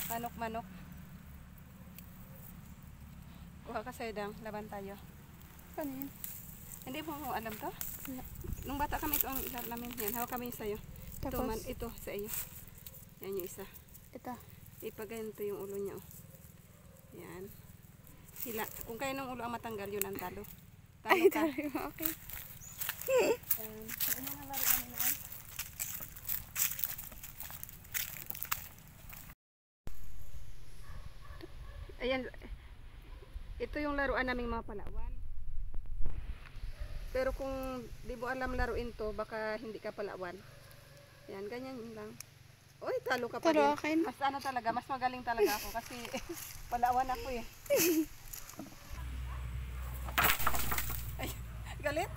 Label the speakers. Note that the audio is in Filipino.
Speaker 1: Manok-manok. Kuha ka Saydang, laban tayo.
Speaker 2: Ano yun?
Speaker 1: Hindi mo alam to?
Speaker 2: Wala.
Speaker 1: Nung bata kami ito ang ilar namin. Yan, hawak kami sa'yo. Ito
Speaker 2: Tapos?
Speaker 1: man, ito sa iyo. Yan yung isa.
Speaker 2: Ito.
Speaker 1: Ipaganto yung ulo niya. Oh. Yan. Sila. Kung kaya ng ulo ang matanggal, yun ang talo. Talo
Speaker 2: Ay,
Speaker 1: ka.
Speaker 2: talo mo. Okay.
Speaker 1: Yan. Ano nga laro namin noon? Ayan. Ito yung laruan naming mga Palawan. Pero kung di mo alam laruin to, baka hindi ka Palawan. Yan, ganyan lang. Uy, talo ka pa
Speaker 2: Talo
Speaker 1: din.
Speaker 2: akin.
Speaker 1: Mas ano talaga, mas magaling talaga ako kasi Palawan ako eh. Ay, galit?